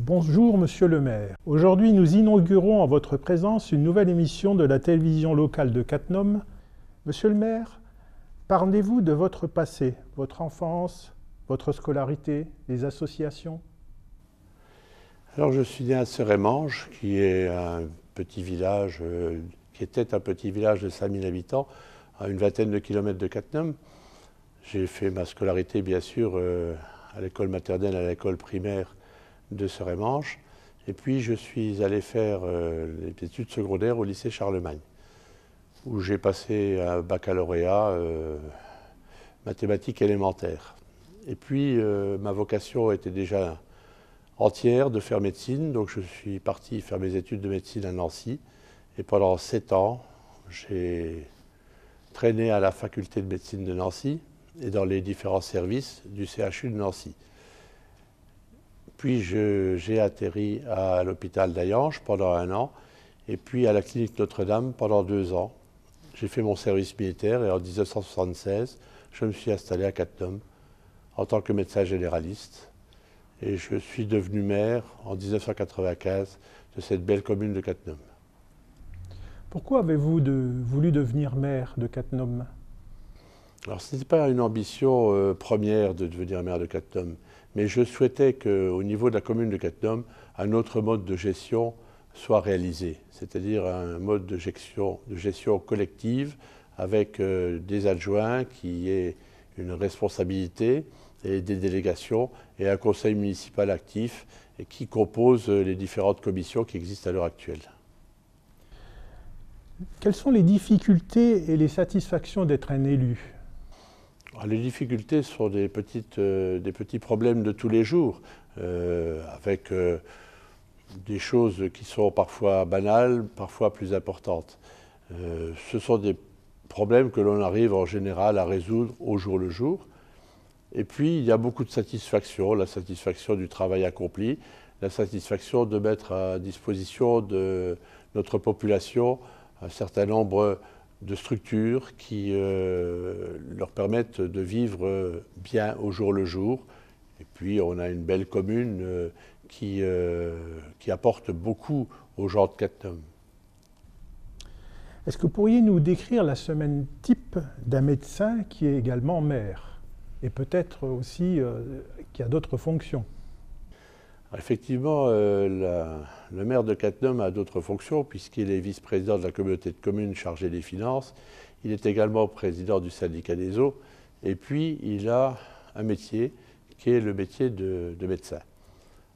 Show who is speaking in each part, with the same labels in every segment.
Speaker 1: Bonjour Monsieur le maire. Aujourd'hui nous inaugurons en votre présence une nouvelle émission de la télévision locale de Cattenom. Monsieur le maire, parlez-vous de votre passé, votre enfance, votre scolarité, les associations?
Speaker 2: Alors je suis né à Serémange, qui est un petit village, qui était un petit village de 5000 habitants, à une vingtaine de kilomètres de Cattenom. J'ai fait ma scolarité bien sûr à l'école maternelle, à l'école primaire de Serémange. Et puis je suis allé faire les études secondaires au lycée Charlemagne, où j'ai passé un baccalauréat mathématiques élémentaires. Et puis ma vocation était déjà entière de faire médecine, donc je suis parti faire mes études de médecine à Nancy. Et pendant 7 ans, j'ai traîné à la faculté de médecine de Nancy et dans les différents services du CHU de Nancy. Puis j'ai atterri à l'hôpital d'Hayange pendant 1 an, et puis à la clinique Notre-Dame pendant 2 ans. J'ai fait mon service militaire et en 1976, je me suis installé à Cattenom en tant que médecin généraliste. Et je suis devenu maire en 1995 de cette belle commune de Cattenom.
Speaker 1: Pourquoi avez-vous voulu devenir maire de Cattenom?
Speaker 2: Alors ce n'était pas une ambition première de devenir maire de Cattenom, mais je souhaitais qu'au niveau de la commune de Cattenom, un autre mode de gestion soit réalisé, c'est-à-dire un mode de gestion collective avec des adjoints qui aient une responsabilité et des délégations et un conseil municipal actif et qui compose les différentes commissions qui existent à l'heure actuelle.
Speaker 1: Quelles sont les difficultés et les satisfactions d'être un élu?
Speaker 2: Les difficultés sont des petits problèmes de tous les jours, avec des choses qui sont parfois banales, parfois plus importantes. Ce sont des problèmes que l'on arrive en général à résoudre au jour le jour. Et puis, il y a beaucoup de satisfaction, la satisfaction du travail accompli, la satisfaction de mettre à disposition de notre population un certain nombre de structures qui leur permettent de vivre bien au jour le jour. Et puis, on a une belle commune qui apporte beaucoup aux gens de Cattenom.
Speaker 1: Est-ce que vous pourriez nous décrire la semaine type d'un médecin qui est également maire? Et peut-être aussi qu'il y a d'autres fonctions.
Speaker 2: Effectivement, le maire de Cattenom a d'autres fonctions puisqu'il est vice-président de la communauté de communes chargée des finances. Il est également président du syndicat des eaux. Et puis, il a un métier qui est le métier de médecin.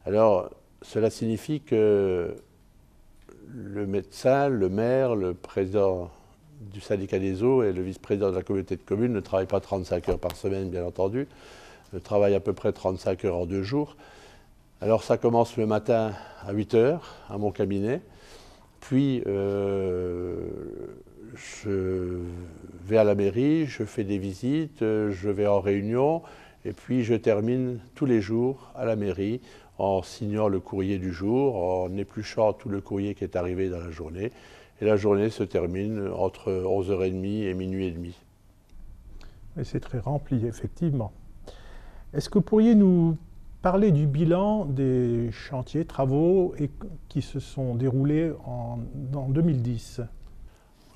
Speaker 2: Alors, cela signifie que le médecin, le maire, le président du syndicat des eaux et le vice-président de la communauté de communes ne travaillent pas 35 heures par semaine, bien entendu. Ils travaillent à peu près 35 heures en 2 jours. Alors ça commence le matin à 8 heures à mon cabinet. Puis je vais à la mairie, je fais des visites, je vais en réunion. Et puis je termine tous les jours à la mairie en signant le courrier du jour, en épluchant tout le courrier qui est arrivé dans la journée. Et la journée se termine entre 11h30 et minuit et demi.
Speaker 1: Et c'est très rempli, effectivement. Est-ce que vous pourriez nous parler du bilan des chantiers, travaux qui se sont déroulés en 2010?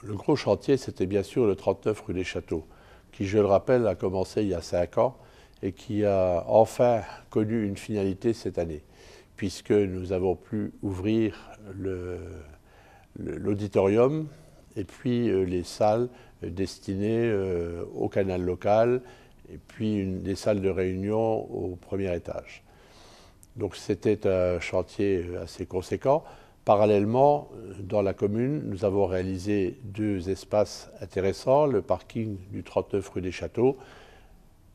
Speaker 2: Le gros chantier, c'était bien sûr le 39 rue des Châteaux, qui, je le rappelle, a commencé il y a 5 ans et qui a enfin connu une finalité cette année, puisque nous avons pu ouvrir l'auditorium et puis les salles destinées au canal local et puis des salles de réunion au premier étage. Donc c'était un chantier assez conséquent. Parallèlement, dans la commune, nous avons réalisé 2 espaces intéressants, le parking du 39 rue des Châteaux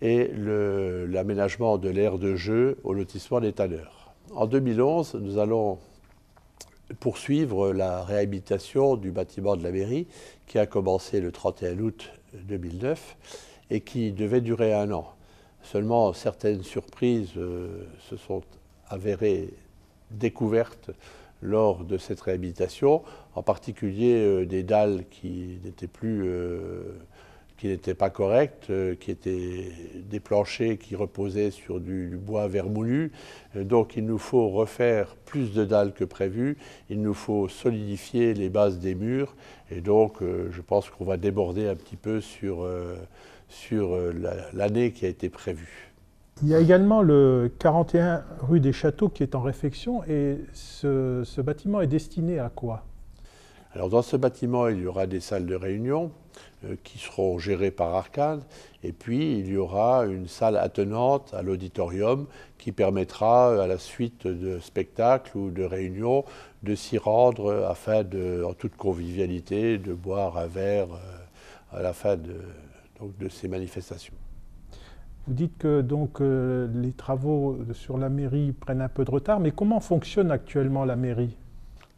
Speaker 2: et l'aménagement de l'aire de jeu au lotissement des Tanneurs. En 2011, nous allons poursuivre la réhabilitation du bâtiment de la mairie qui a commencé le 31 août 2009 et qui devait durer 1 an. Seulement, certaines surprises se sont avérées découvertes lors de cette réhabilitation, en particulier des dalles qui n'étaient plus qui n'étaient pas corrects, qui étaient des planchers qui reposaient sur du bois vermoulu. Donc il nous faut refaire plus de dalles que prévu, il nous faut solidifier les bases des murs, et donc je pense qu'on va déborder un petit peu sur l'année qui a été prévue.
Speaker 1: Il y a également le 41 rue des Châteaux qui est en réfection, et ce bâtiment est destiné à quoi?
Speaker 2: Alors dans ce bâtiment, il y aura des salles de réunion qui seront gérées par Arcade, et puis il y aura une salle attenante à l'auditorium qui permettra à la suite de spectacles ou de réunions de s'y rendre afin en toute convivialité de boire un verre à la fin de ces manifestations.
Speaker 1: Vous dites que donc, les travaux sur la mairie prennent un peu de retard, mais comment fonctionne actuellement la mairie?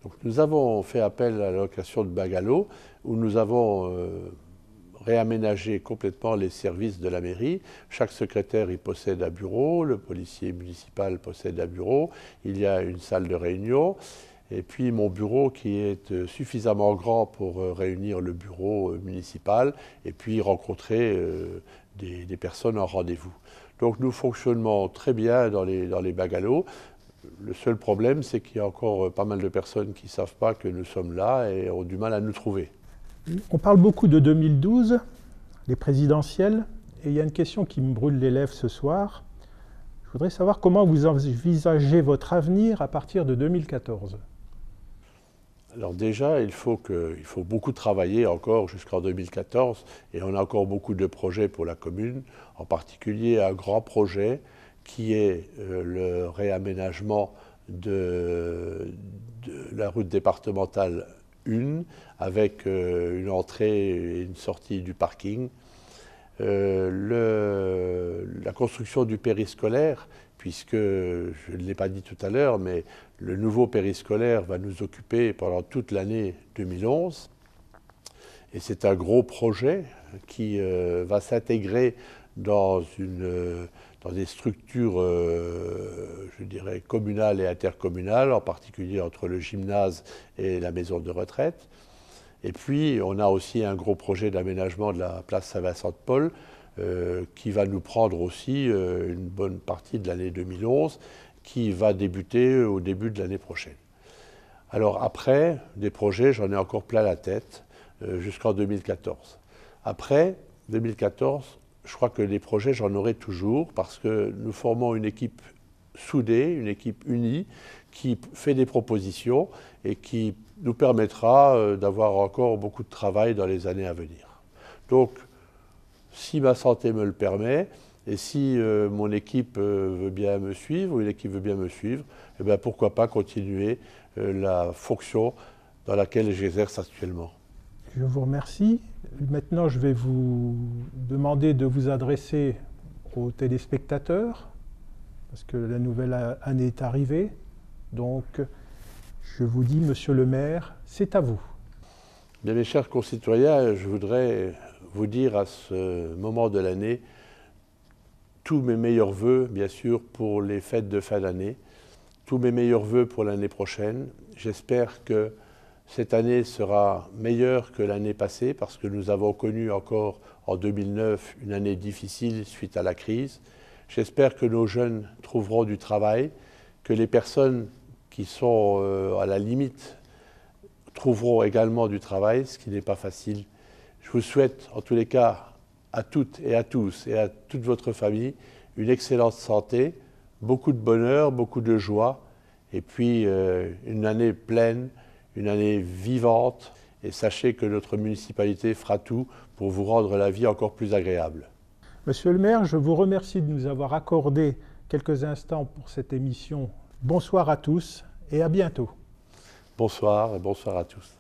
Speaker 2: Donc, nous avons fait appel à la location de bungalows où nous avons réaménagé complètement les services de la mairie. Chaque secrétaire y possède un bureau, le policier municipal possède un bureau, il y a une salle de réunion, et puis mon bureau qui est suffisamment grand pour réunir le bureau municipal et puis rencontrer des personnes en rendez-vous. Donc nous fonctionnons très bien dans les bungalows. Le seul problème, c'est qu'il y a encore pas mal de personnes qui ne savent pas que nous sommes là et ont du mal à nous trouver.
Speaker 1: On parle beaucoup de 2012, les présidentielles, et il y a une question qui me brûle les lèvres ce soir. Je voudrais savoir comment vous envisagez votre avenir à partir de 2014.
Speaker 2: Alors déjà, il faut beaucoup travailler encore jusqu'en 2014, et on a encore beaucoup de projets pour la commune, en particulier un grand projet qui est le réaménagement de la route départementale 1 avec une entrée et une sortie du parking. La construction du périscolaire, puisque je ne l'ai pas dit tout à l'heure, mais le nouveau périscolaire va nous occuper pendant toute l'année 2011. Et c'est un gros projet qui va s'intégrer dans des structures, je dirais, communales et intercommunales, en particulier entre le gymnase et la maison de retraite. Et puis, on a aussi un gros projet d'aménagement de la place Saint-Vincent-de-Paul qui va nous prendre aussi une bonne partie de l'année 2011, qui va débuter au début de l'année prochaine. Alors après, des projets, j'en ai encore plein la tête, jusqu'en 2014. Après 2014, je crois que des projets, j'en aurai toujours, parce que nous formons une équipe soudée, une équipe unie, qui fait des propositions et qui nous permettra d'avoir encore beaucoup de travail dans les années à venir. Donc, si ma santé me le permet, et si mon équipe veut bien me suivre, ou une équipe veut bien me suivre, eh bien, pourquoi pas continuer la fonction dans laquelle j'exerce actuellement.
Speaker 1: Je vous remercie. Maintenant, je vais vous demander de vous adresser aux téléspectateurs, parce que la nouvelle année est arrivée. Donc, je vous dis, Monsieur le maire, c'est à vous.
Speaker 2: Bien, mes chers concitoyens, je voudrais vous dire à ce moment de l'année tous mes meilleurs vœux, bien sûr, pour les fêtes de fin d'année, tous mes meilleurs vœux pour l'année prochaine. J'espère que cette année sera meilleure que l'année passée, parce que nous avons connu encore en 2009 une année difficile suite à la crise. J'espère que nos jeunes trouveront du travail, que les personnes qui sont à la limite trouveront également du travail, ce qui n'est pas facile. Je vous souhaite en tous les cas à toutes et à tous et à toute votre famille une excellente santé, beaucoup de bonheur, beaucoup de joie, et puis une année pleine, une année vivante, et sachez que notre municipalité fera tout pour vous rendre la vie encore plus agréable.
Speaker 1: Monsieur le maire, je vous remercie de nous avoir accordé quelques instants pour cette émission. Bonsoir à tous et à bientôt.
Speaker 2: Bonsoir et bonsoir à tous.